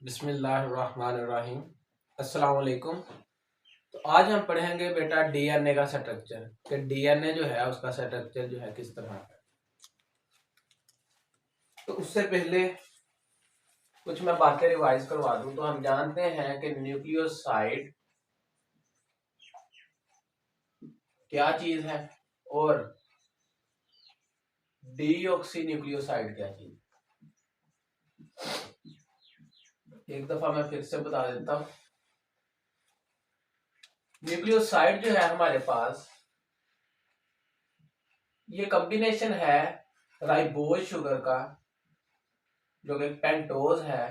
बिस्मिल्लाहिर्रहमानिर्रहीम। अस्सलाम वालेकुम। तो आज हम पढ़ेंगे बेटा डीएनए का स्ट्रक्चर कि डीएनए जो है उसका स्ट्रक्चर जो है किस तरह का। तो उससे पहले कुछ मैं बातें रिवाइज करवा दूं। तो हम जानते हैं कि न्यूक्लियोसाइड क्या चीज है और डीऑक्सी न्यूक्लियोसाइड क्या चीज। एक दफा मैं फिर से बता देता हूं। न्यूक्लियोसाइड जो है हमारे पास ये कॉम्बिनेशन है राइबोज शुगर का जो कि पेंटोज है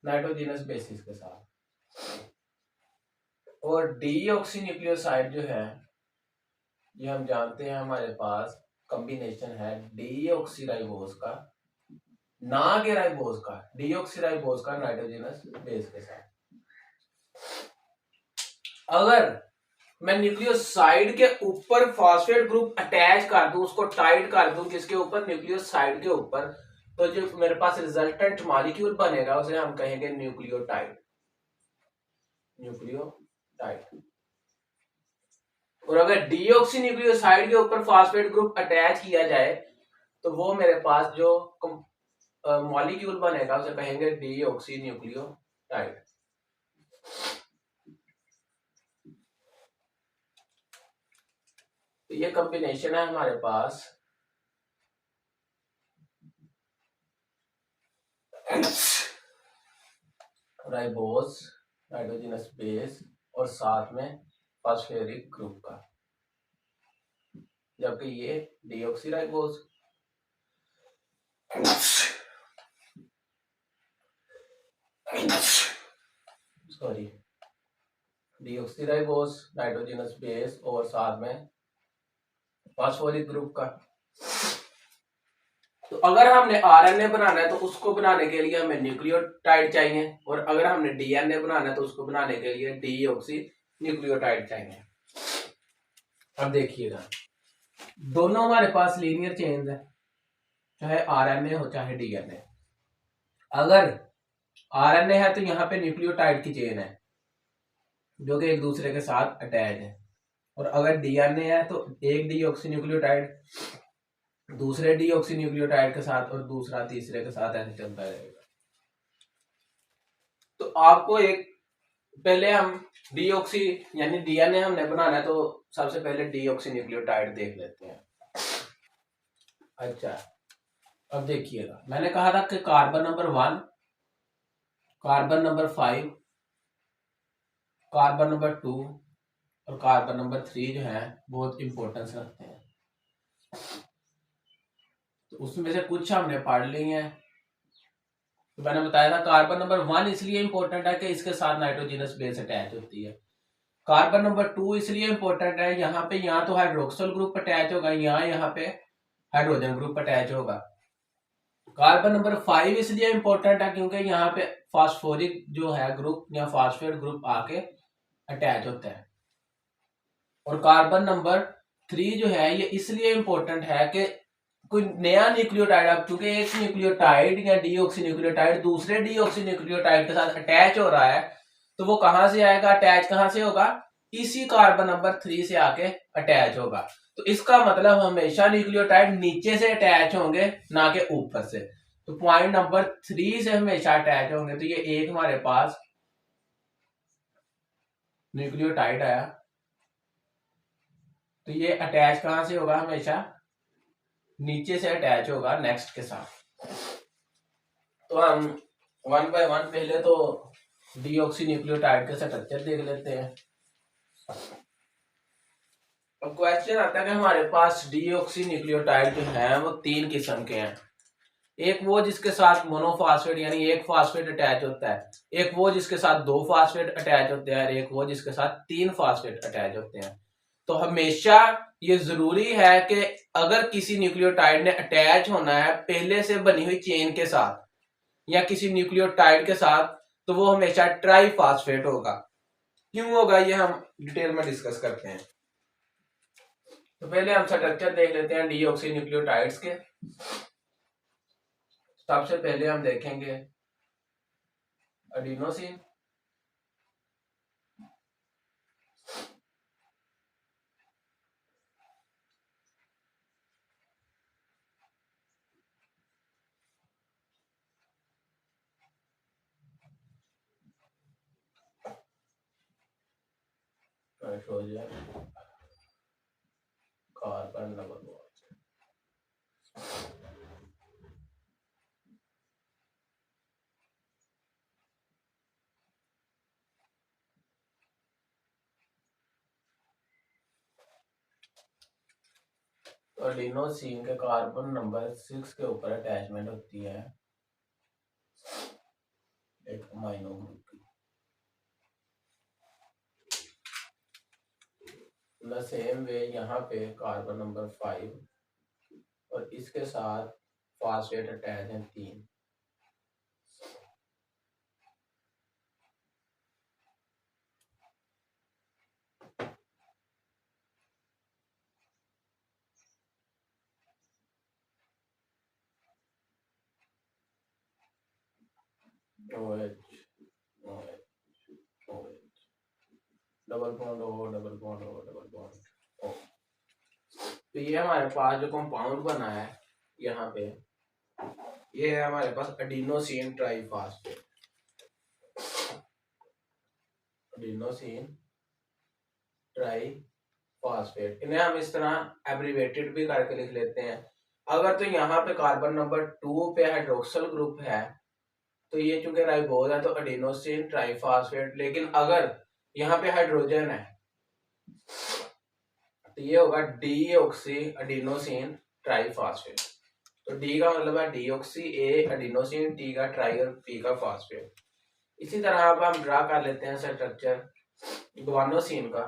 नाइट्रोजिनस बेसिस के साथ, और डीऑक्सी न्यूक्लियोसाइड जो है ये हम जानते हैं हमारे पास कॉम्बिनेशन है डीऑक्सीराइबोज का, ना के राइबोज का, डीऑक्सीराइबोज का नाइट्रोजनस बेस के साथ। अगर मैं न्यूक्लियोसाइड के ऊपर फॉस्फेट ग्रुप अटैच कर दूं, उसको टाइट कर दूं किसके ऊपर, न्यूक्लियोसाइड के ऊपर, तो जो मेरे पास रिजल्टेंट मॉलिक्यूल बनेगा उसे हम कहेंगे न्यूक्लियोटाइड। न्यूक्लियोटाइड। और अगर डीऑक्सी न्यूक्लियोसाइड के ऊपर फॉस्फेट ग्रुप अटैच किया जाए तो वो मेरे पास जो मॉलिक्यूल बनेगा उसे कहेंगे डीऑक्सी न्यूक्लियोटाइड। तो ये कॉम्बिनेशन है हमारे पास राइबोज नाइट्रोजनस बेस और साथ में फॉस्फेरिक ग्रुप का, जबकि ये deoxyribose sorry deoxyribose nitrogenous base और साथ में फॉस्फोरिक ग्रुप का। तो अगर हमने आरएनए बनाना है तो उसको बनाने के लिए हमें न्यूक्लियोटाइड चाहिए, और अगर हमने डीएनए बनाना है तो उसको बनाने के लिए डीऑक्सी न्यूक्लियोटाइड चाहिए। अब देखिएगा, दोनों हमारे पास लीनियर चेन्स है, चाहे आरएनए हो चाहे डीएनए। अगर आरएनए है तो यहाँ पे न्यूक्लियोटाइड की चेन है जो कि एक दूसरे के साथ अटैच है, और अगर डीएनए है तो एक डीऑक्सी न्यूक्लियोटाइड दूसरे डीऑक्सी न्यूक्लियोटाइड के साथ और दूसरा तीसरे के साथ ऐसे चलता रहेगा। तो आपको एक पहले हम डीऑक्सी यानी डीएनए हमने बनाना है तो सबसे पहले डीऑक्सी न्यूक्लियोटाइड देख लेते हैं। अच्छा, अब देखिएगा, मैंने कहा था कि carbon number 1, carbon number 5, carbon number 2 और कार्बन नंबर 3 जो है बहुत इंपॉर्टेंस रखते हैं। तो उसमें से कुछ हमने पढ़ ली हैं। तो मैंने बताया था कार्बन नंबर 1 इसलिए इंपॉर्टेंट है कि इसके साथ नाइट्रोजनस बेस अटैच होती है। कार्बन नंबर 2 इसलिए इंपॉर्टेंट है, यहाँ पे यहाँ तो हाइड्रोक्सिल ग्रुप अटैच होगा, यहाँ पे हाइड्रोजन ग्रुप अटैच होगा। कार्बन नंबर 5 इसलिए इंपॉर्टेंट है क्योंकि यहाँ पे फास्फोरिक जो है ग्रुप या फास्फेट ग्रुप आके अटैच होता है। और कार्बन नंबर 3 जो है ये इसलिए इंपॉर्टेंट है कि कोई नया न्यूक्लियोटाइड, अब चूंकि एक न्यूक्लियोटाइड या डीऑक्सी न्यूक्लियोटाइड दूसरे डीऑक्सी न्यूक्लियोटाइड के साथ अटैच हो रहा है, तो वो कहां से आएगा, अटैच कहां से होगा, इसी कार्बन नंबर 3 से आके अटैच होगा। तो इसका मतलब हमेशा न्यूक्लियोटाइड नीचे से अटैच होंगे ना कि ऊपर से। तो पॉइंट नंबर 3 से हमेशा अटैच होंगे। तो ये एक हमारे पास न्यूक्लियोटाइड आया, तो ये अटैच कहां से होगा, हमेशा नीचे से अटैच होगा नेक्स्ट के साथ। तो हम वन बाय वन पहले तो डीऑक्सी न्यूक्लियोटाइड के स्ट्रक्चर देख लेते हैं। अब क्वेश्चन आता है कि हमारे पास डीऑक्सी न्यूक्लियोटाइड जो है वो 3 किस्म के हैं। एक वो जिसके साथ मोनोफॉस्फेट यानी एक फॉस्फेट अटैच होता है, एक वो जिसके साथ 2 फॉस्फेट अटैच होते हैं, और एक वो जिसके साथ 3 फॉस्फेट अटैच होते हैं। तो हमेशा ये जरूरी है कि अगर किसी न्यूक्लियोटाइड ने अटैच होना है पहले से बनी हुई चेन के साथ या किसी न्यूक्लियोटाइड के साथ, तो वो हमेशा ट्राई फॉस्फेट होगा। क्यों होगा ये हम डिटेल में डिस्कस करते हैं। तो पहले हम स्ट्रक्चर देख लेते हैं डीऑक्सी न्यूक्लियोटाइड्स के। सबसे पहले हम देखेंगे एडिनोसिन, नाइट्रोजन, कार्बन नंबर 1। तो एडिनोसिन के कार्बन नंबर 6 के ऊपर अटैचमेंट होती है एक अमाइनो ग्रुप की। द सेम वे यहाँ पे कार्बन नंबर 5 और इसके साथ फास्फेट अटैच है 3। OH, OH, OH, double bond O, double bond O, double bond O। तो ये हमारे पास जो कंपाउंड बना है यहाँ पे, ये है हमारे पास एडिनोसिन ट्राइफॉस्फेट। एडिनोसिन ट्राइफॉस्फेट, इन्हें हम इस तरह एब्रीवेटेड भी करके लिख लेते हैं। अगर तो यहाँ पे कार्बन नंबर 2 पे हाइड्रोक्सिल ग्रुप है तो ये चूंकि राइबोज है तो एडिनोसिन ट्राइफॉस्फेट, लेकिन अगर यहाँ पे हाइड्रोजन है तो ये होगा डीऑक्सी एडिनोसिन ट्राइफॉस्फेट। तो डी का मतलब है डीऑक्सी, ए एडिनोसिन, टी का ट्राई और पी का फॉस्फेट। इसी तरह अब हम ड्रा कर लेते हैं स्ट्रक्चर ग्वानोसिन का।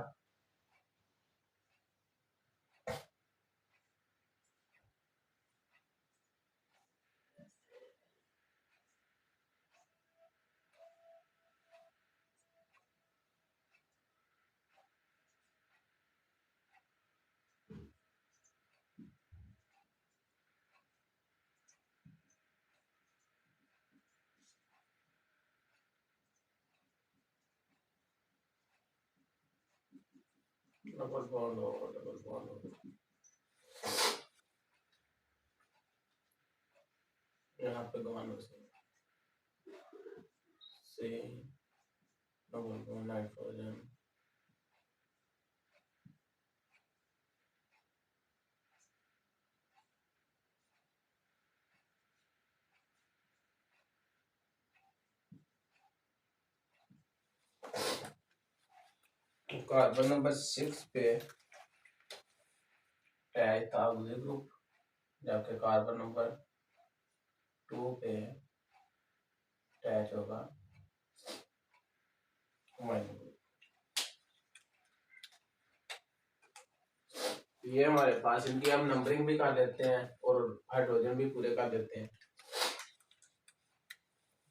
डबल बॉन्ड हो, डबल बॉन्ड हो, यहाँ पे ग्वानोसिन से double bond nitrogen, carbon number 6 पे अटैच था ऑक्सीजन ग्रुप, जबकि कार्बन नंबर 2 पे अटैच होगा अमाइनो ग्रुप। ये हमारे पास, इनकी हम नंबरिंग भी कर लेते हैं और हाइड्रोजन भी पूरे कर देते हैं।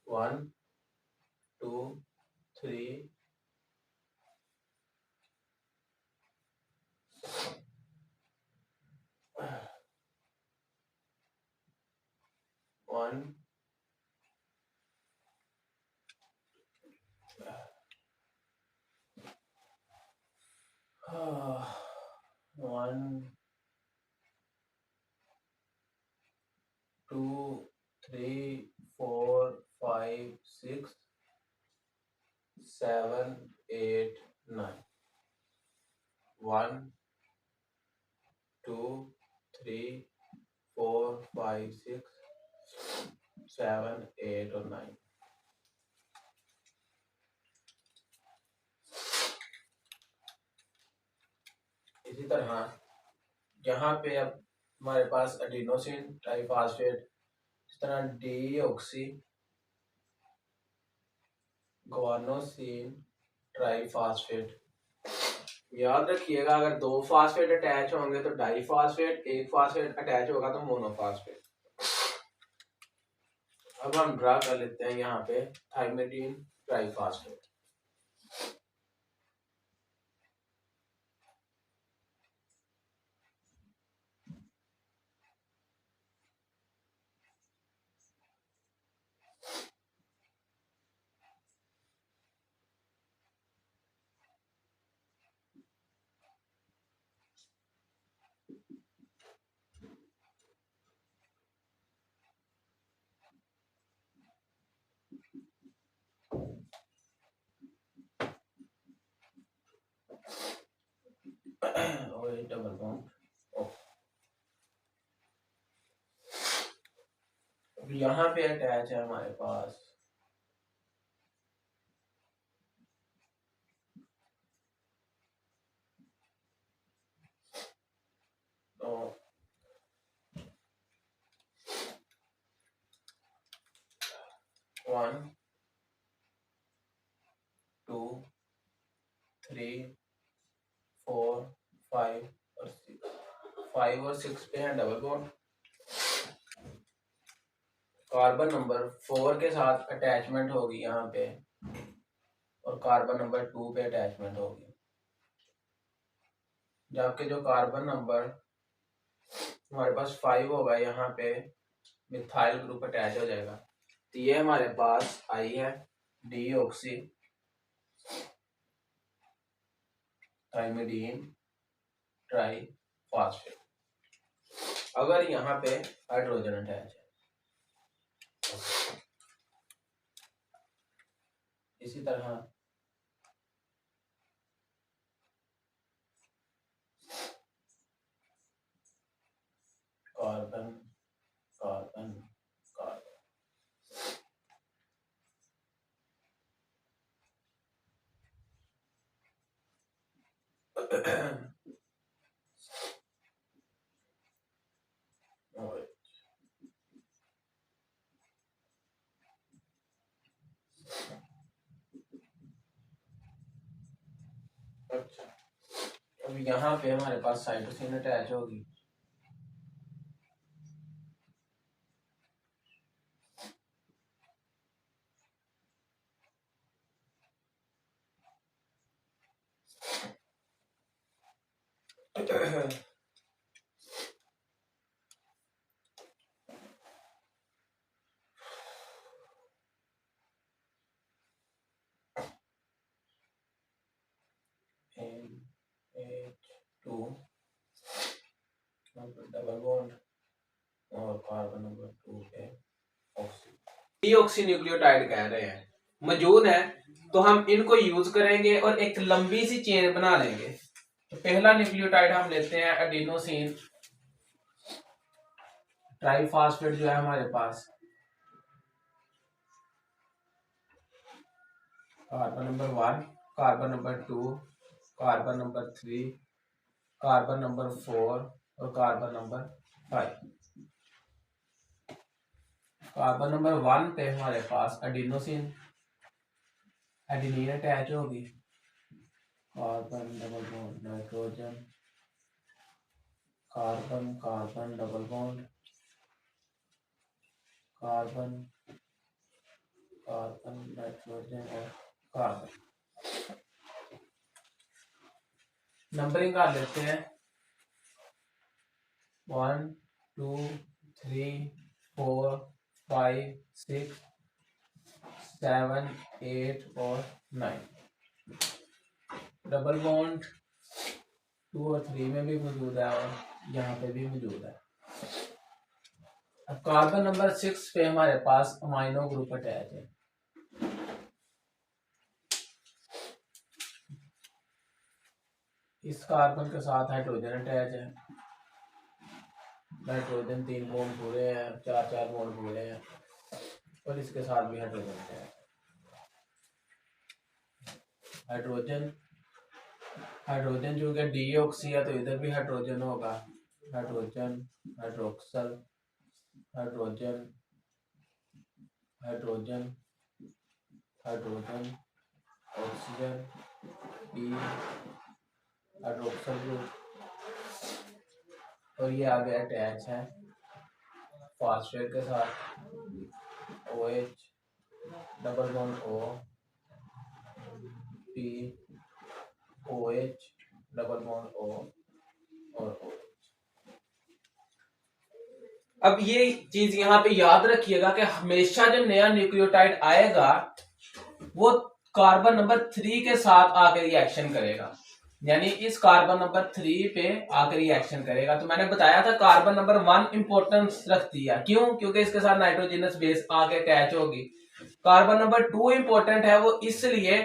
1 2 3 1 1 2 3 4 5 6 7 8 9। 1 2 3 4 5 6 7 8 और 9। इसी तरह यहाँ पे अब हमारे पास एडिनोसिन ट्राइफॉस्फेट, इस तरह डीऑक्सी ग्वानोसिन ट्राइफॉस्फेट। याद रखिएगा अगर 2 फास्फेट अटैच होंगे तो डाइफॉस्फेट, 1 फास्फेट अटैच होगा तो मोनोफॉस्फेट। अब हम ड्रा कर लेते हैं यहाँ पे थाइमिडीन ट्राइफॉस्फेट। यहाँ पे अटैच है हमारे पास तो 1 2 3 4 5 और 6 5 और 6 पे है डबल बॉन्ड। कार्बन नंबर 4 के साथ अटैचमेंट होगी यहाँ पे और कार्बन नंबर 2 पे अटैचमेंट होगी, जबकि जो कार्बन नंबर हमारे पास 5 होगा यहाँ पे मिथाइल ग्रुप अटैच हो जाएगा। तो ये हमारे पास आई है डीऑक्सी थाइमिडीन ट्राइफॉस्फेट। अगर यहाँ पे हाइड्रोजन अटैच है, इसी तरह कार्बन कार्बन कार्बन अच्छा, अब यहाँ पे हमारे पास साइटोसिन अटैच होगी। NH2 डबल बॉन्ड और कार्बन नंबर 2 पे ऑक्सी डीऑक्सी न्यूक्लियोटाइड कह रहे हैं, मौजूद है तो हम इनको यूज करेंगे और एक लंबी सी चेन बना लेंगे। तो पहला न्यूक्लियोटाइड हम लेते हैं एडिनोसिन ट्राइफॉस्फेट जो है हमारे पास, carbon number 1, carbon number 2, carbon number 3, carbon number 4 और कार्बन नंबर 5। कार्बन नंबर 1 पे हमारे पास एडिनोसिन एडिनिन अटैच होगी, carbon double bond nitrogen, carbon carbon double bond, carbon carbon nitrogen और कार्बन। नंबरिंग कर लेते हैं 1 2 3 4 5 6 7 8 और 9। डबल बॉन्ड 2 और 3 में भी मौजूद है और यहाँ पे भी मौजूद है। अब कार्बन नंबर 6 पे हमारे पास अमाइनो ग्रुप अटैच है। इस कार्बन के साथ हाइड्रोजन अटैच है, नाइट्रोजन 3 बॉन्ड पूरे हैं, 4 बॉन्ड पूरे हैं और इसके साथ भी हाइड्रोजन अटैच है। हाइड्रोजन हाइड्रोजन जो कि डीऑक्सी है तो इधर भी हाइड्रोजन होगा, hydrogen hydroxyl hydrogen hydrogen hydrogen oxygen D hydroxyl group और ये आगे अटैच है फॉस्फेट के साथ OH double bond O P OH double bond O और OH। अब ये चीज यहाँ पे याद रखिएगा कि हमेशा जब नया न्यूक्लियोटाइड आएगा वो कार्बन नंबर 3 के साथ आकर रिएक्शन करेगा, यानी इस कार्बन नंबर 3 पे आकर रिएक्शन करेगा। तो मैंने बताया था कार्बन नंबर 1 इंपॉर्टेंस रखती है, क्यों? क्योंकि इसके साथ नाइट्रोजनस बेस आके अटैच होगी। कार्बन नंबर 2 इंपॉर्टेंट है वो इसलिए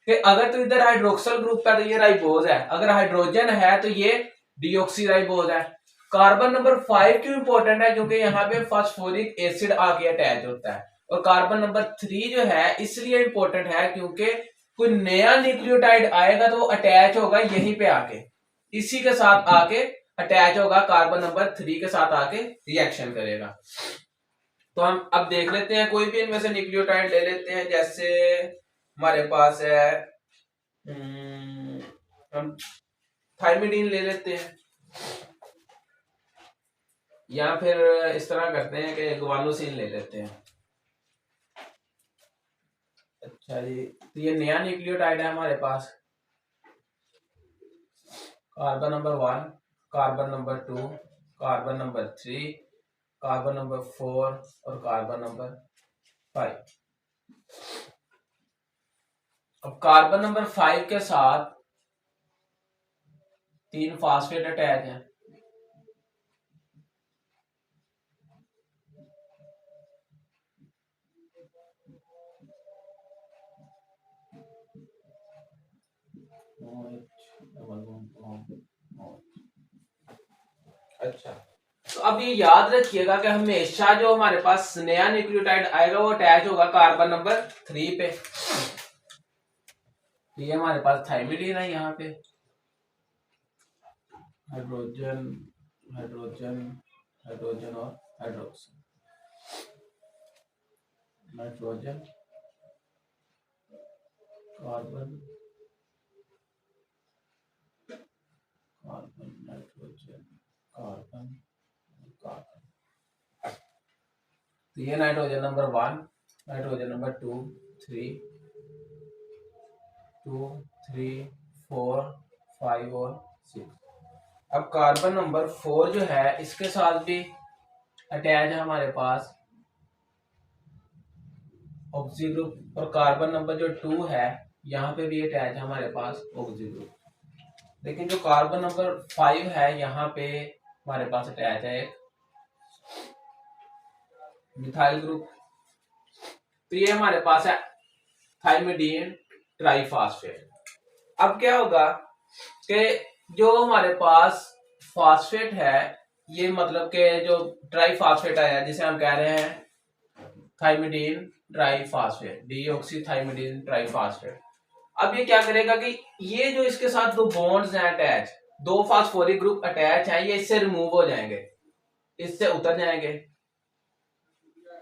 कि अगर तो इधर हाइड्रोक्सल ग्रुप है तो ये राइबोज है, अगर हाइड्रोजन है तो ये डीऑक्सी राइबोज है। कार्बन नंबर 5 क्यों इंपॉर्टेंट है? क्योंकि यहाँ पे फास्फोरिक एसिड आके अटैच होता है। और कार्बन नंबर 3 जो है इसलिए इंपॉर्टेंट है क्योंकि कोई नया न्यूक्लियोटाइड आएगा तो वो अटैच होगा यहीं पे आके, इसी के साथ आके अटैच होगा, कार्बन नंबर 3 के साथ आके रिएक्शन करेगा। तो हम अब देख लेते हैं, कोई भी इनमें से न्यूक्लियोटाइड ले लेते हैं। जैसे हमारे पास है हम थाइमिडीन ले लेते हैं, या फिर इस तरह करते हैं कि ग्वानोसिन ले लेते हैं। अच्छा जी, तो ये नया न्यूक्लियोटाइड है हमारे पास, carbon number 1, carbon number 2, carbon number 3, carbon number 4 और कार्बन नंबर 5। अब कार्बन नंबर 5 के साथ 3 फास्फेट अटैच है। अच्छा, तो अब ये याद रखिएगा कि हमेशा जो हमारे पास नया न्यूक्लियोटाइड आएगा वो अटैच होगा कार्बन नंबर 3 पे। ये हमारे पास थाइमिडीन है, यहाँ पे हाइड्रोजन हाइड्रोजन हाइड्रोजन और hydroxy, nitrogen, carbon carbon nitrogen carbon carbon. तो ये नाइट्रोजन नंबर 1, नाइट्रोजन नंबर 2, 3, 2, 3, 4, 5 और 6। अब कार्बन नंबर 4 जो है इसके साथ भी अटैच है हमारे पास ऑक्सी ग्रुप, और कार्बन नंबर जो 2 है यहाँ पे भी अटैच है हमारे पास ऑक्सी ग्रुप। लेकिन जो कार्बन नंबर 5 है यहाँ पे हमारे पास अटैच है एक मिथाइल ग्रुप। तो ये हमारे पास है थाइमिडीन ट्राइफॉस्फेट। अब क्या होगा कि जो हमारे पास फास्फेट है, ये मतलब कि जो ट्राइफॉस्फेट आया जिसे हम कह रहे हैं थाइमिडीन ट्राइफॉस्फेट, डीऑक्सीथाइमिडीन ट्राइफॉस्फेट। अब ये क्या करेगा कि ये जो इसके साथ दो बॉन्ड्स हैं अटैच, दो फास्फोरिक ग्रुप अटैच हैं, ये इससे रिमूव हो जाएंगे, इससे उतर जाएंगे,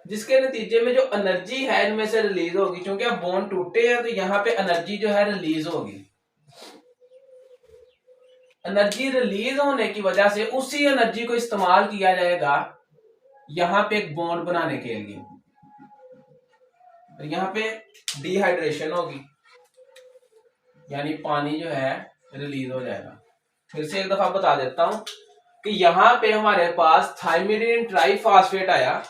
जिसके नतीजे में जो एनर्जी है इनमें से रिलीज होगी। क्योंकि अब बॉन्ड टूटे हैं तो यहाँ पे एनर्जी जो है रिलीज होगी। एनर्जी रिलीज होने की वजह से उसी एनर्जी को इस्तेमाल किया जाएगा यहाँ पे एक बॉन्ड बनाने के लिए, तो यहाँ पे डिहाइड्रेशन होगी, यानी पानी जो है रिलीज हो जाएगा। फिर से एक दफा बता देता हूं कि यहाँ पे हमारे पास थाइमिडीन ट्राइफॉस्फेट आया।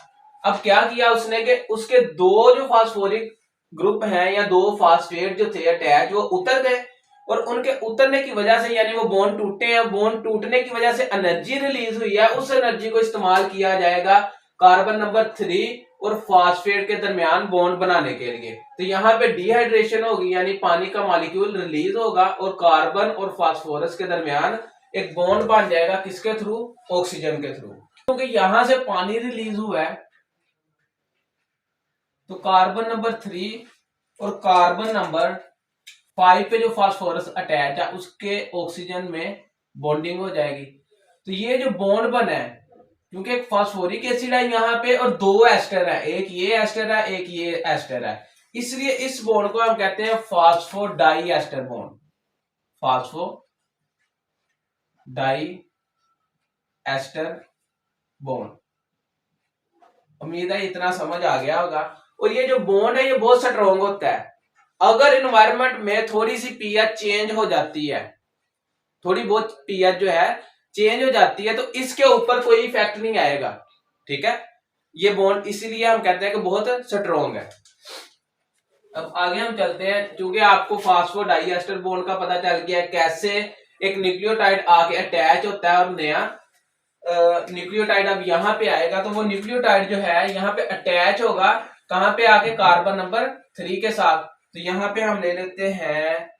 अब क्या किया उसने कि उसके दो जो फास्फोरिक ग्रुप हैं या दो फास्फेट जो थे अटैच, वो उतर गए, और उनके उतरने की वजह से यानी वो बॉन्ड टूटे हैं, बॉन्ड टूटने की वजह से एनर्जी रिलीज हुई है, उस एनर्जी को इस्तेमाल किया जाएगा कार्बन नंबर 3 और फास्फेट के दरमियान बॉन्ड बनाने के लिए। तो यहाँ पे डिहाइड्रेशन होगी, यानी पानी का मॉलिक्यूल रिलीज होगा और कार्बन और फास्फोरस के दरमियान एक बॉन्ड बन जाएगा, किसके थ्रू? ऑक्सीजन के थ्रू। क्योंकि यहां से पानी रिलीज हुआ है तो कार्बन नंबर 3 और कार्बन नंबर 5 पे जो फास्फोरस अटैच है उसके ऑक्सीजन में बॉन्डिंग हो जाएगी। तो ये जो बॉन्ड बना है, क्योंकि एक फास्फोरिक एसिड है यहाँ पे और दो एस्टर है, एक ये एस्टर है एक ये एस्टर है, इसलिए इस बॉन्ड को हम कहते हैं phosphodiester bond, phosphodiester bond. उम्मीद है इतना समझ आ गया होगा। और ये जो बॉन्ड है ये बहुत स्ट्रॉन्ग होता है। अगर एनवायरनमेंट में थोड़ी सी पीएच चेंज हो जाती है, थोड़ी बहुत पीएच जो है चेंज हो जाती है, तो इसके ऊपर कोई इफेक्ट नहीं आएगा। ठीक है, ये बॉन्ड इसीलिए हम कहते हैं कि बहुत स्ट्रॉन्ग है। अब आगे हम चलते हैं, क्योंकि आपको फास्फोडाइएस्टर बॉन्ड का पता चल गया कैसे एक न्यूक्लियोटाइड आके अटैच होता है और नया न्यूक्लियोटाइड अब यहाँ पे आएगा। तो वो न्यूक्लियोटाइड जो है यहाँ पे अटैच होगा, कहां पे आके? कार्बन नंबर 3 के साथ। तो यहाँ पे हम ले लेते हैं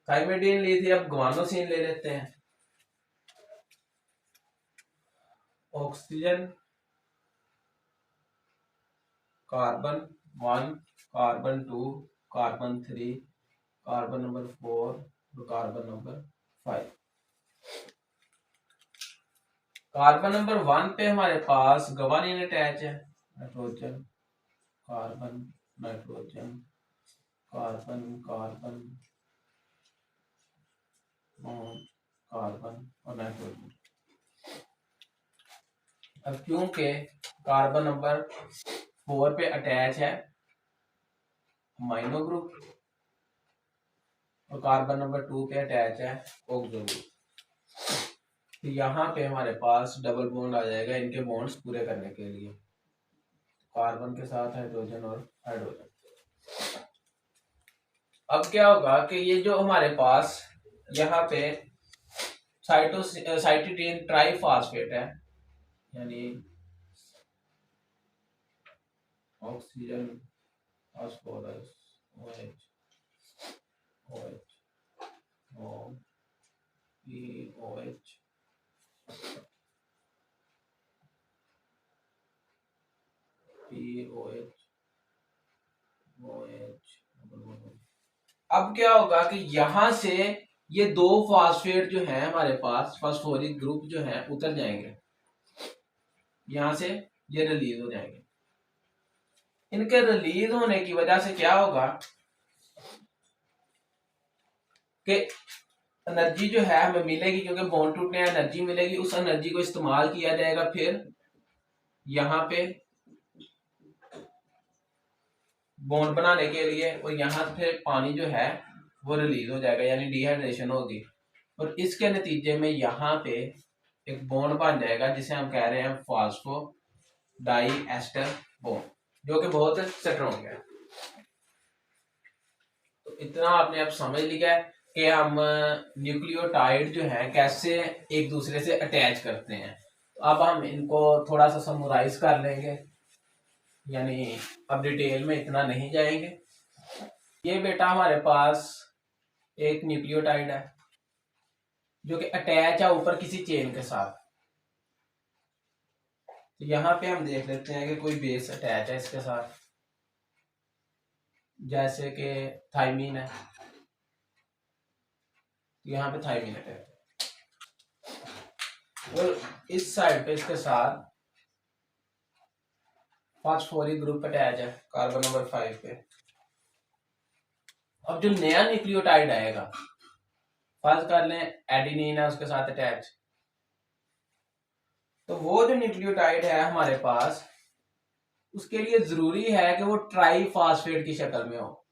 थाइमिडीन ली थी, अब ग्वानोसिन ले लेते हैं। Oxygen, carbon 1, carbon 2, carbon 3, carbon number 4 और कार्बन नंबर 5। कार्बन नंबर 1 पे हमारे पास गवानीन अटैच है, nitrogen, carbon, nitrogen, carbon, carbon, carbon और नाइट्रोजन। अब क्योंकि कार्बन नंबर 4 पे अटैच है अमाइनो ग्रुप और कार्बन नंबर 2 पे अटैच है ऑक्सो ग्रुप, तो यहाँ पे हमारे पास डबल बॉन्ड आ जाएगा इनके बॉन्ड्स पूरे करने के लिए, कार्बन के साथ हाइड्रोजन और हाइड्रोजन। अब क्या होगा कि ये जो हमारे पास यहाँ पे साइटोसिन ट्राइफॉस्फेट है, यानी oxygen, phosphorus, OH, OH, O, POH, POH, OH। अब क्या होगा कि यहां से ये दो फास्फेट जो है हमारे पास, फास्फोरिक ग्रुप जो है उतर जाएंगे, यहां से ये रिलीज हो जाएंगे। इनके रिलीज होने की वजह से क्या होगा कि एनर्जी जो है हमें मिलेगी, क्योंकि बॉन्ड टूटने एनर्जी मिलेगी, उस एनर्जी को इस्तेमाल किया जाएगा फिर यहाँ पे बॉन्ड बनाने के लिए, और यहाँ से पानी जो है वो रिलीज हो जाएगा, यानी डिहाइड्रेशन होगी, और इसके नतीजे में यहाँ पे एक बॉन्ड बन जाएगा जिसे हम कह रहे हैं फास्फो डाई एस्टर बॉन्ड, जो कि बहुत स्ट्रॉन्ग है। तो इतना आपने अब समझ लिया है कि हम न्यूक्लियोटाइड जो है कैसे एक दूसरे से अटैच करते हैं। तो अब हम इनको थोड़ा सा समराइज कर लेंगे, यानी अब डिटेल में इतना नहीं जाएंगे। ये बेटा हमारे पास एक न्यूक्लियोटाइड है जो कि अटैच है ऊपर किसी चेन के साथ। तो यहाँ पे हम देख लेते हैं कि कोई बेस अटैच है इसके साथ, जैसे कि थाइमीन है, यहाँ पे थाइमीन अटैच है, और इस साइड पे इसके साथ फास्फोरिक ग्रुप अटैच है कार्बन नंबर 5 पे। अब जो नया न्यूक्लियोटाइड आएगा, फर्ज कर लें एडिनिन है उसके साथ अटैच, तो वो जो न्यूक्लियोटाइड है हमारे पास, उसके लिए जरूरी है कि वो ट्राइफॉस्फेट की शक्ल में हो,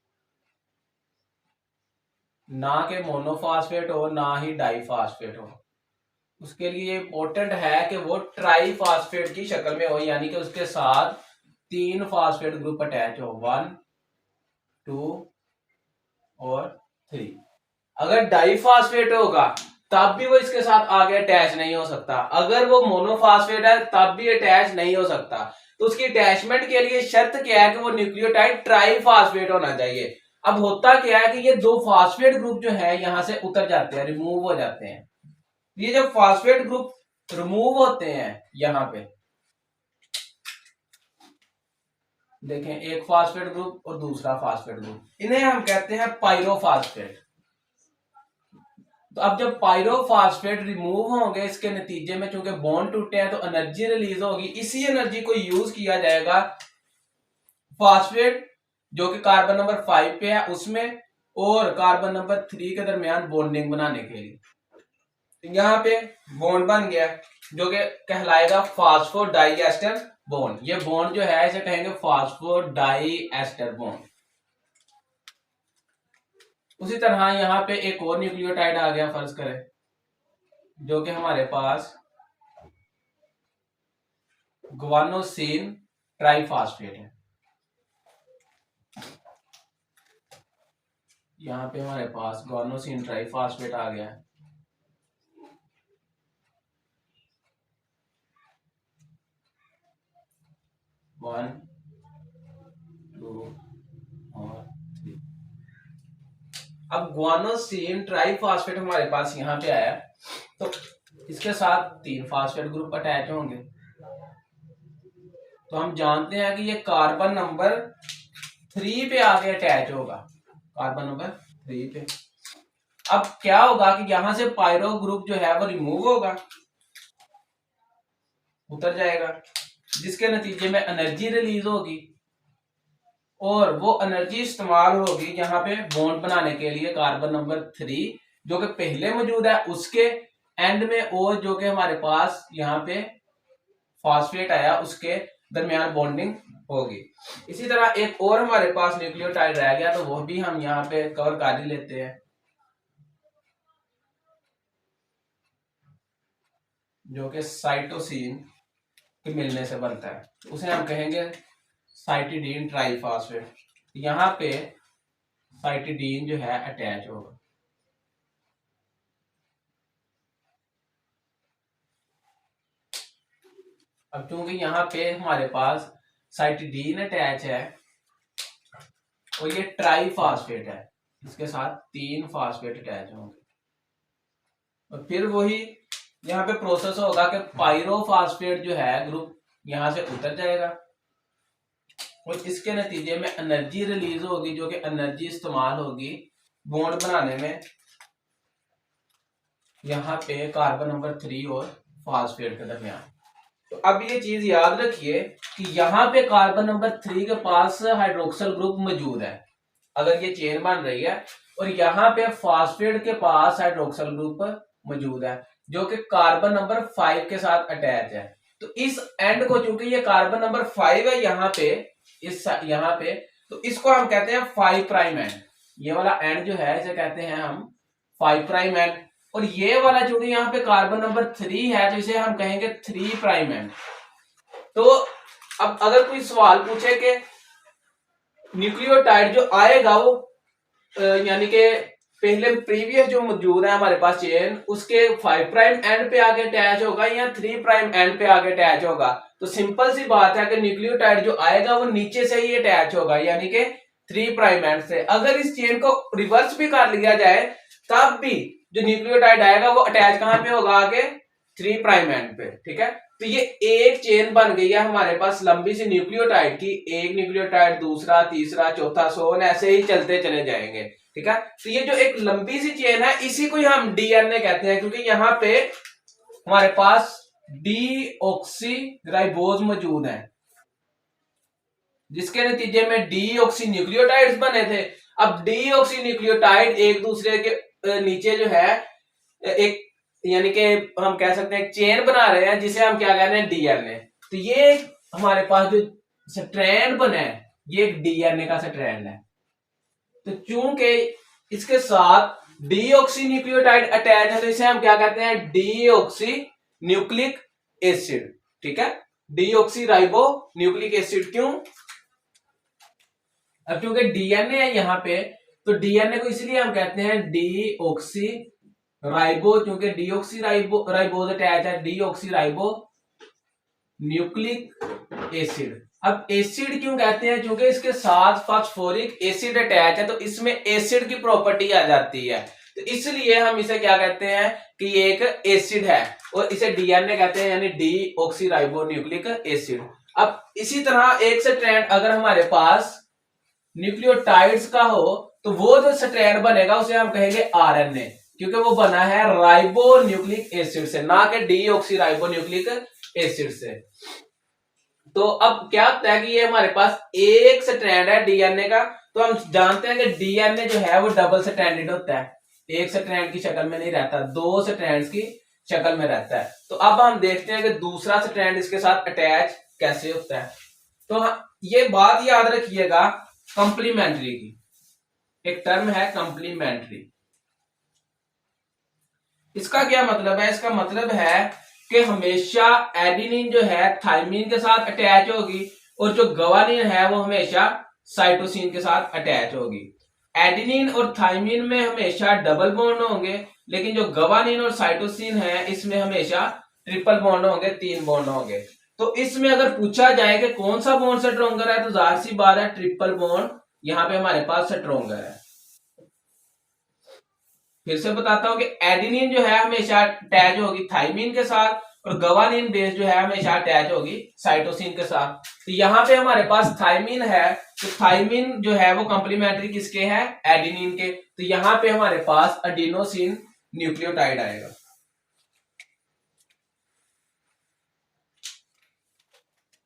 ना कि मोनोफॉस्फेट हो ना ही डाइफॉस्फेट हो। उसके लिए इंपॉर्टेंट है कि वो ट्राइफॉस्फेट की शक्ल में हो, यानी कि उसके साथ 3 फास्फेट ग्रुप अटैच हो, 1, 2 और 3। अगर डाइफॉस्फेट होगा तब भी वो इसके साथ आगे अटैच नहीं हो सकता, अगर वो मोनोफॉस्फेट है तब भी अटैच नहीं हो सकता। तो उसकी अटैचमेंट के लिए शर्त क्या है कि वो न्यूक्लियोटाइड ट्राइफॉस्फेट होना चाहिए। अब होता क्या है कि ये 2 फास्फेट ग्रुप जो है यहां से उतर जाते हैं, रिमूव हो जाते हैं। ये जब फास्फेट ग्रुप रिमूव होते हैं, यहां पे देखें एक फास्फेट ग्रुप और दूसरा फास्फेट ग्रुप, इन्हें हम कहते हैं पायरोफॉस्फेट। तो अब जब पायरोफॉस्फेट रिमूव होंगे इसके नतीजे में, चूंकि बॉन्ड टूटे हैं तो एनर्जी रिलीज होगी, इसी एनर्जी को यूज किया जाएगा फास्फेट जो कि कार्बन नंबर 5 पे है उसमें और कार्बन नंबर 3 के दरमियान बॉन्डिंग बनाने के लिए। तो यहाँ पे बॉन्ड बन गया जो कि कहलाएगा फास्फोडाइएस्टर बॉन्ड। ये बॉन्ड जो है इसे कहेंगे फास्फोडाइएस्टर बॉन्ड। उसी तरह यहाँ पे एक और न्यूक्लियोटाइड आ गया, फर्ज करें, जो कि हमारे पास ग्वानोसिन ट्राइफॉस्फेट है। यहाँ पे हमारे पास ग्वानोसिन ट्राइफॉस्फेट आ गया है। वन, टू और 3। अब ग्वानोसिन ट्राइफॉस्फेट हमारे पास यहाँ पे आया, तो इसके साथ 3 फास्फेट ग्रुप अटैच होंगे। तो हम जानते हैं कि ये कार्बन नंबर 3 पे आके अटैच होगा, कार्बन नंबर 3 पे। अब क्या होगा कि यहां से पायरो ग्रुप जो है वो रिमूव होगा, उतर जाएगा, जिसके नतीजे में एनर्जी रिलीज होगी और वो एनर्जी इस्तेमाल होगी यहाँ पे बॉन्ड बनाने के लिए कार्बन नंबर 3 जो कि पहले मौजूद है उसके एंड में, और जो कि हमारे पास यहाँ पे फॉस्फेट आया उसके दरमियान बॉन्डिंग होगी। इसी तरह एक और हमारे पास न्यूक्लियोटाइड रह गया, तो वो भी हम यहाँ पे कवर कर ही लेते हैं, जो कि साइटोसिन के मिलने से बनता है, उसे हम कहेंगे साइटिडीन ट्राइफॉस्फेट। यहाँ पे साइटिडीन जो है अटैच होगा। अब क्योंकि यहाँ पे हमारे पास साइटिडीन अटैच है और ये ट्राइफॉस्फेट है, इसके साथ 3 फास्फेट अटैच होंगे, और फिर वही यहाँ पे प्रोसेस होगा कि पायरोफॉस्फेट जो है ग्रुप यहाँ से उतर जाएगा और इसके नतीजे में एनर्जी रिलीज होगी, जो कि एनर्जी इस्तेमाल होगी बॉन्ड बनाने में यहाँ पे कार्बन नंबर 3 और फास्फेट के दरमियान। तो अब ये चीज याद रखिए कि यहाँ पे कार्बन नंबर 3 के पास हाइड्रोक्सिल ग्रुप मौजूद है अगर ये चेन बन रही है, और यहाँ पे फास्फेट के पास हाइड्रोक्सिल ग्रुप मौजूद है जो कि कार्बन नंबर 5 के साथ अटैच है। तो इस एंड को, चूंकि ये कार्बन नंबर 5 है यहाँ पे, इस यहाँ पे, तो इसको हम कहते हैं 5 प्राइम एंड। ये वाला एंड जो है इसे कहते हैं हम 5 प्राइम एंड, और ये वाला चूंकि यहाँ पे कार्बन नंबर 3 है तो इसे हम कहेंगे 3 प्राइम एंड। तो अब अगर कोई सवाल पूछे कि न्यूक्लियोटाइड जो आएगा वो यानी कि पहले प्रीवियस जो मौजूद है हमारे पास चेन उसके 5 प्राइम एंड पे आके अटैच होगा या 3 प्राइम एंड पे आके अटैच होगा, तो सिंपल सी बात है कि न्यूक्लियोटाइड जो आएगा वो नीचे से ही अटैच होगा यानी कि 3 प्राइम एंड से। अगर इस चेन को रिवर्स भी कर लिया जाए तब भी जो न्यूक्लियोटाइड आएगा वो अटैच कहां पे होगा, आगे 3 प्राइम एंड पे। ठीक है, तो ये एक चेन बन गई है हमारे पास लंबी सी न्यूक्लियोटाइड की, एक न्यूक्लियोटाइड दूसरा तीसरा चौथा, सोन ऐसे ही चलते चले जाएंगे। ठीक है, तो ये जो एक लंबी सी चेन है इसी को हम डीएनए कहते हैं, क्योंकि यहाँ पे हमारे पास डीऑक्सी राइबोज मौजूद है जिसके नतीजे में डीऑक्सी न्यूक्लियोटाइड्स बने थे। अब डीऑक्सी न्यूक्लियोटाइड एक दूसरे के नीचे जो है एक यानी कि हम कह सकते हैं चेन बना रहे हैं जिसे हम क्या कहते हैं डीएनए। तो ये हमारे पास जो स्ट्रैंड बना है ये एक डीएनए का स्ट्रैंड है। तो चूंकि इसके साथ डीऑक्सी न्यूक्लियोटाइड अटैच है तो इसे हम क्या कहते हैं डीऑक्सी न्यूक्लिक एसिड। ठीक है, डीऑक्सी राइबो न्यूक्लिक एसिड। क्यों? अब क्योंकि डीएनए है यहाँ पे, तो डीएनए को इसलिए हम कहते हैं डीऑक्सी राइबो, क्योंकि डीऑक्सी राइबोज अटैच है, डीऑक्सी राइबो न्यूक्लिक एसिड। अब एसिड क्यों कहते हैं? क्योंकि इसके साथ फास्फोरिक एसिड अटैच है तो इसमें एसिड की प्रॉपर्टी आ जाती है, तो इसलिए हम इसे क्या कहते हैं कि ये एक एसिड है और इसे डीएनए कहते हैं यानी डीऑक्सी राइबो न्यूक्लिक एसिड। अब इसी तरह एक स्ट्रैंड अगर हमारे पास न्यूक्लियोटाइड्स का हो तो वो जो स्ट्रैंड बनेगा उसे हम कहेंगे आरएनए, क्योंकि वो बना है राइबो न्यूक्लिक एसिड से, ना कि डीऑक्सी राइबो न्यूक्लिक एसिड से। तो अब क्या होता है कि ये हमारे पास एक स्ट्रैंड है डीएनए का, तो हम जानते हैं कि डीएनए जो है वो डबल स्ट्रैंडेड होता है, एक स्ट्रैंड की शक्ल में नहीं रहता, 2 स्ट्रैंड्स की शक्ल में रहता है। तो अब हम देखते हैं कि दूसरा स्ट्रैंड इसके साथ अटैच कैसे होता है। तो ये बात याद रखिएगा कंप्लीमेंट्री की, एक टर्म है कंप्लीमेंट्री। इसका क्या मतलब है? इसका मतलब है कि हमेशा एडिनिन जो है थाइमिन के साथ अटैच होगी और जो गवानिन है वो हमेशा साइटोसिन के साथ अटैच होगी। एडिनिन और थाइमिन में हमेशा डबल बॉन्ड होंगे, लेकिन जो गवानिन और साइटोसिन है इसमें हमेशा ट्रिपल बॉन्ड होंगे, 3 बॉन्ड होंगे। तो इसमें अगर पूछा जाए कि कौन सा बॉन्ड स्ट्रोंगर है तो जाहिर सी बात है ट्रिपल बॉन्ड यहाँ पे हमारे पास स्ट्रोंगर है। फिर से बताता हूं कि एडेनिन जो है हमेशा अटैच होगी थाइमिन के साथ, और गवानिन बेस जो है हमेशा अटैच होगी साइटोसिन के साथ। तो यहाँ पे हमारे पास थाइमिन है, तो थाइमिन जो है वो कंप्लीमेंट्री किसके है, एडेनिन के। तो यहाँ पे हमारे पास एडिनोसिन न्यूक्लियोटाइड आएगा।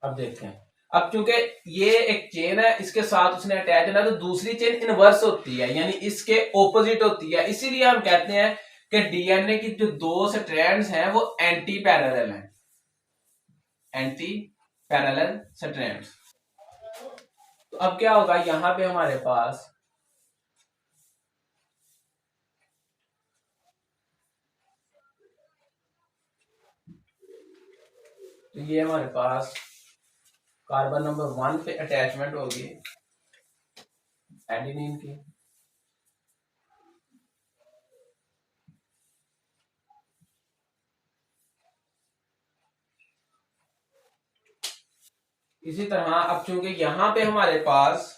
अब देखते हैं, अब चूंकि ये एक चेन है, इसके साथ उसने अटैच है ना, तो दूसरी चेन इनवर्स होती है, यानी इसके ऑपोजिट होती है। इसीलिए हम कहते हैं कि डीएनए की जो दो स्ट्रैंड्स हैं वो एंटी पैरेलल हैं, एंटी पैरेलल स्ट्रैंड्स। तो अब क्या होगा, यहां पे हमारे पास तो ये हमारे पास कार्बन नंबर 1 पे अटैचमेंट होगी एडेनिन की, इसी तरह अब चूंकि यहां पे हमारे पास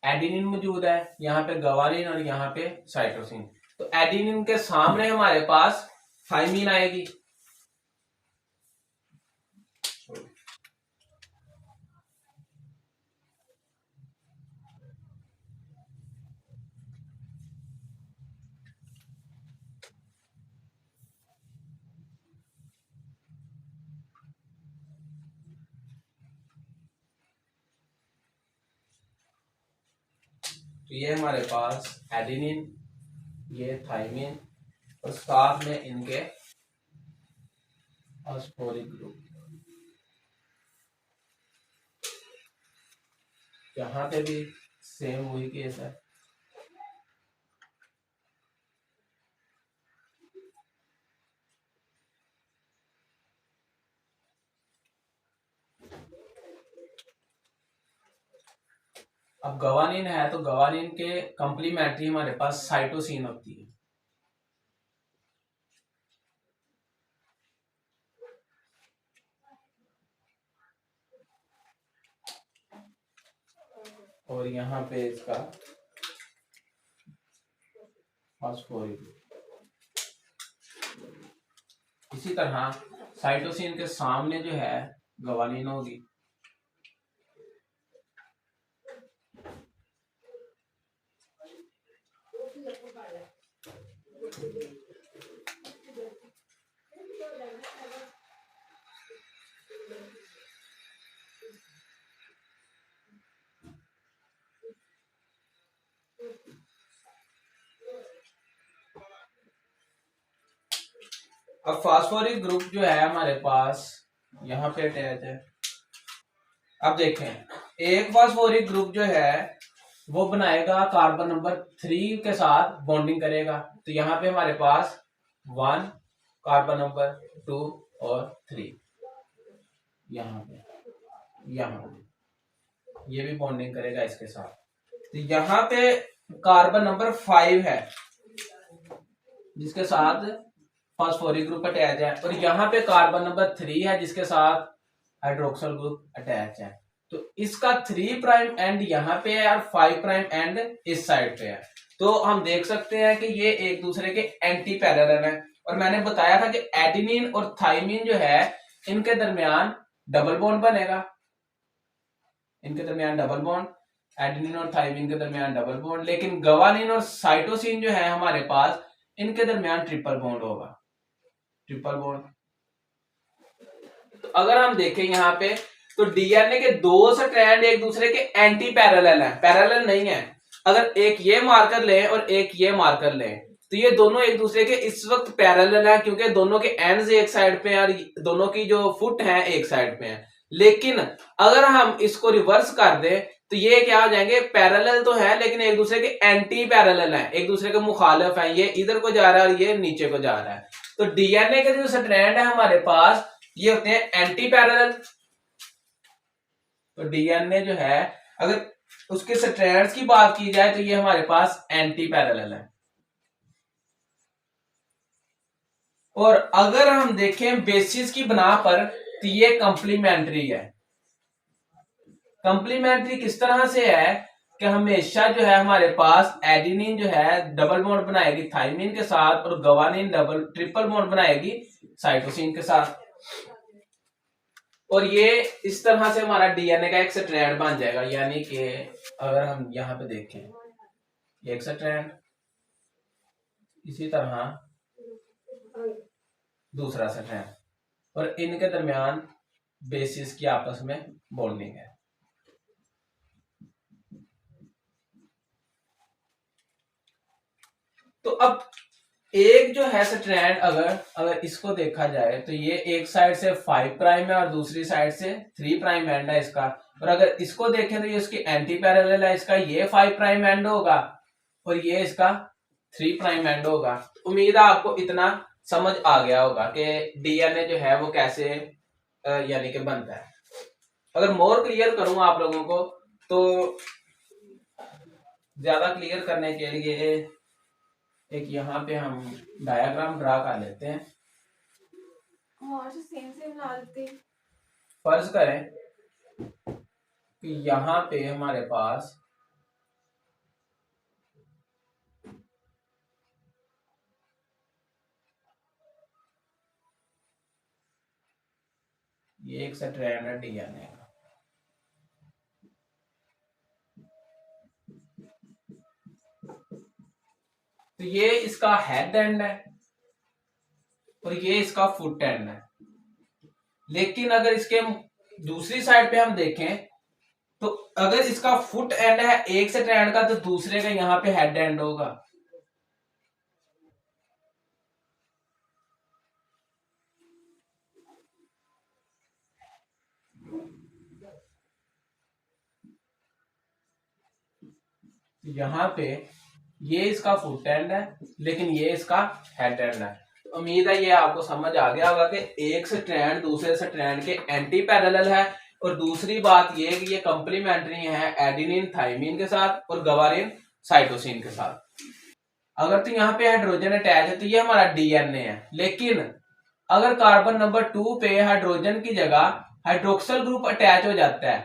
एडेनिन मौजूद है, यहाँ पे गवानिन और यहाँ पे साइटोसिन, तो एडेनिन के सामने हमारे पास थाइमिन आएगी। तो ये हमारे पास एडेनिन, ये थाइमिन, और साथ में इनके फॉस्फोरिक ग्रुप, यहाँ पे भी सेम वही केस है। अब गवानिन है, तो गवानिन के कंप्लीमेंट्री हमारे पास साइटोसिन होती है। और यहाँ पे इसका फॉस्फोरिक ग्रुप। इसी तरह साइटोसिन के सामने जो है गवानिन होगी। अब फास्फोरिक ग्रुप जो है हमारे पास यहाँ पे अटैच है। अब देखें, एक फास्फोरिक ग्रुप जो है वो बनाएगा कार्बन नंबर 3 के साथ बॉन्डिंग करेगा। तो यहाँ पे हमारे पास 1 कार्बन नंबर 2 और 3, यहाँ पे ये भी बॉन्डिंग करेगा इसके साथ। तो यहाँ पे कार्बन नंबर 5 है जिसके साथ फास्फोरिक ग्रुप अटैच है, और यहाँ पे कार्बन नंबर 3 है जिसके साथ हाइड्रोक्सल ग्रुप अटैच है। तो इसका 3 प्राइम एंड यहाँ पे है और 5 प्राइम एंड इस साइड पे है। तो हम देख सकते हैं कि ये एक दूसरे के एंटी पैरेलल है। और मैंने बताया था कि एडेनिन और थाइमिन जो है इनके दरमियान डबल बॉन्ड बनेगा, इनके दरमियान डबल बॉन्ड, एडेनिन और थाइमिन के दरमियान डबल बॉन्ड। लेकिन गवानिन और साइटोसिन जो है हमारे पास, इनके दरमियान ट्रिपल बॉन्ड होगा, ट्रिपल बॉन्ड। तो अगर हम देखें यहाँ पे, तो डीएनए के दो स्ट्रैंड एक दूसरे के एंटी पैरेलल हैं, पैरेलल नहीं है। अगर एक ये मार्कर लें और एक ये मार्कर लें, तो ये दोनों एक दूसरे के इस वक्त पैरेलल हैं, क्योंकि दोनों के एंड्स एक साइड पे हैं और दोनों की जो फुट हैं एक साइड पे हैं। लेकिन अगर हम इसको रिवर्स कर दें, तो ये क्या हो जाएंगे, पैरेलल तो है लेकिन एक दूसरे के एंटी पैरेलल हैं, एक दूसरे के मुखालिफ हैं। ये इधर को जा रहा है और ये नीचे को जा रहा है। तो डीएनए के जो स्ट्रैंड है हमारे पास, ये होते हैं एंटी पैरेलल। तो डीएनए जो है, अगर उसके स्ट्रैंड्स की बात की जाए, तो ये हमारे पास एंटी पैरेलल है। और अगर हम देखें बेसिस की बना पर, तो ये कंप्लीमेंट्री है। कंप्लीमेंट्री किस तरह से है, कि हमेशा जो है हमारे पास एडिनिन जो है डबल बॉन्ड बनाएगी थाइमिन के साथ और गवानिन ट्रिपल बॉन्ड बनाएगी साइटोसिन के साथ। और ये इस तरह से हमारा डीएनए का एक स्ट्रैंड बन जाएगा। यानी कि अगर हम यहाँ पे देखें एक स्ट्रैंड, इसी तरह दूसरा स्ट्रैंड, और इनके दरमियान बेसिस की आपस में बॉन्डिंग है। तो अब एक जो है स्ट्रैंड अगर इसको देखा जाए तो ये एक साइड से 5 प्राइम है और दूसरी साइड से 3 प्राइम एंड है इसका। और अगर इसको देखें तो ये उसकी एंटी पैरेलल है, इसका ये 5 प्राइम एंड होगा और ये इसका 3 प्राइम एंड होगा। उम्मीद है आपको इतना समझ आ गया होगा कि डीएनए जो है वो कैसे यानी कि बनता है। अगर मोर क्लियर करूं आप लोगों को तो ज्यादा क्लियर करने के लिए एक यहाँ पे हम डायग्राम ड्रा कर लेते हैं। फर्ज करें कि यहाँ पे हमारे पास ये एक स्ट्रैंड है डीएनए का। तो ये इसका हेड एंड है और ये इसका फुट एंड है। लेकिन अगर इसके दूसरी साइड पे हम देखें तो अगर इसका फुट एंड है एक स्ट्रैंड का तो दूसरे का यहाँ पे हेड एंड होगा। यहाँ पे ये इसका फुट एंड है लेकिन ये इसका हेड एंड है। उम्मीद है ये आपको समझ आ गया होगा कि एक स्ट्रैंड दूसरे स्ट्रैंड के एंटी पैरेलल है। और दूसरी बात ये कि ये कंप्लीमेंट्री है एडिनिन थाइमिन के साथ और गवानिन साइटोसिन के साथ। अगर तो यहाँ पे हाइड्रोजन अटैच है तो ये हमारा डीएनए है। लेकिन अगर कार्बन नंबर 2 पे हाइड्रोजन की जगह हाइड्रोक्सल ग्रुप अटैच हो जाता है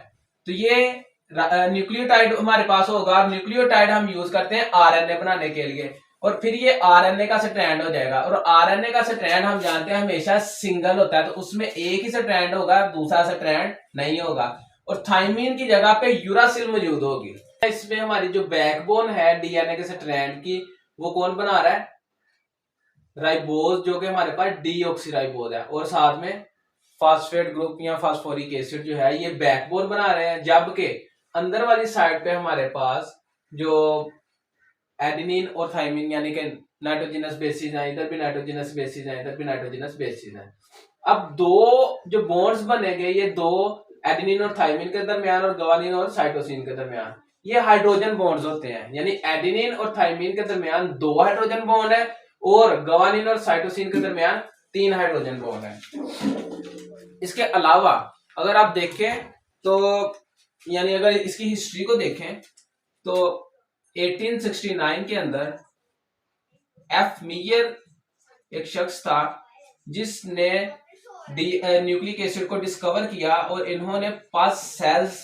तो ये न्यूक्लियोटाइड हमारे पास होगा। न्यूक्लियोटाइड हम यूज करते हैं आरएनए बनाने के लिए और फिर ये आरएनए का स्ट्रैंड हो जाएगा। और आरएनए का स्ट्रैंड हम जानते हैं हमेशा सिंगल होता है, तो उसमें एक ही स्ट्रैंड होगा, दूसरा स्ट्रैंड नहीं होगा। और थाइमीन की जगह पे यूरासिल मौजूद होगी। इसमें हमारी जो बैकबोन है डीएनए के स्ट्रैंड की वो कौन बना रहा है? राइबोज, जो कि हमारे पास डीऑक्सीराइबोज है। और साथ में फास्फेट ग्रुप या फास्फोरिक एसिड जो है ये बैकबोन बना रहे हैं। जबकि अंदर वाली साइड पे हमारे पास जो एडेनिन और थाइमिन यानी कि नाइट्रोजनस बेसिस है, इधर भी नाइट्रोजनस बेसिस है, इधर भी नाइट्रोजनस बेसिस है। अब दो जो बॉन्ड्स बनेंगे ये दो एडेनिन और थाइमिन के दरमियान और गवानिन और साइटोसिन के दरमियान, ये हाइड्रोजन बॉन्ड्स होते हैं। यानी एडेनिन और थाइमिन के दरमियान 2 हाइड्रोजन बॉन्ड है और गवानिन और साइटोसिन के दरमियान 3 हाइड्रोजन बॉन्ड है। इसके अलावा अगर आप देखें तो यानी अगर इसकी हिस्ट्री को देखें तो 1869 के अंदर एफ मीयर एक शख्स था जिसने न्यूक्लिक एसिड को डिस्कवर किया और इन्होंने 5 सेल्स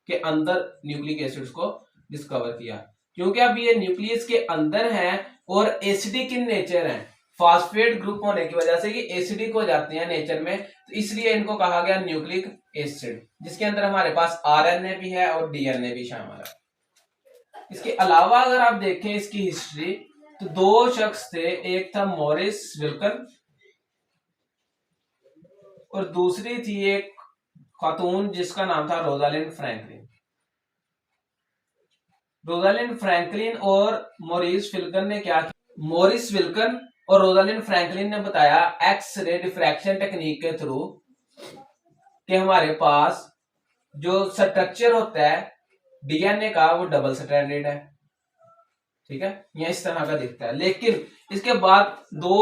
के अंदर न्यूक्लिक एसिड्स को डिस्कवर किया। क्योंकि अब ये न्यूक्लियस के अंदर हैं और एसिडिक इन नेचर हैं, फास्फेट ग्रुप होने की वजह से ये एसिडिक हो जाते हैं नेचर में, तो इसलिए इनको कहा गया न्यूक्लिक एसिड, जिसके अंदर हमारे पास आरएनए भी है और डीएनए भी शामिल है। इसके अलावा अगर आप देखें इसकी हिस्ट्री तो 2 शख्स थे, एक था मॉरिस विल्कन और दूसरी थी एक खातून जिसका नाम था रोजालिंड फ्रैंकलिन। रोजालिंड फ्रैंकलिन और मॉरिस विल्कन ने क्या किया? मॉरिस विल्कन और रोजालिंड फ्रैंकलिन ने बताया एक्स रे डिफ्रैक्शन टेक्निक के थ्रू कि हमारे पास जो स्ट्रक्चर होता है डीएनए का वो डबल स्ट्रैंडेड है, ठीक है, या इस तरह का दिखता है। लेकिन इसके बाद 2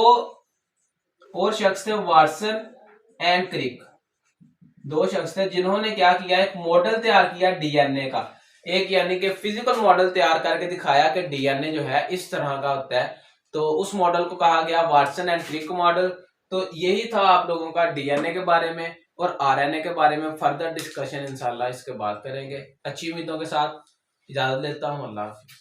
और शख्स थे, वाटसन एंड क्रिक, 2 शख्स थे जिन्होंने क्या किया, एक मॉडल तैयार किया डीएनए का, एक यानी कि फिजिकल मॉडल तैयार करके दिखाया कि डीएनए जो है इस तरह का होता है। तो उस मॉडल को कहा गया वाटसन एंड क्रिक मॉडल। तो यही था आप लोगों का डीएनए के बारे में। और आरएनए के बारे में फर्दर डिस्कशन इंशाल्लाह इसके बाद करेंगे अच्छी उम्मीदों के साथ। इजाजत लेता हूँ। अल्लाह हाफिज।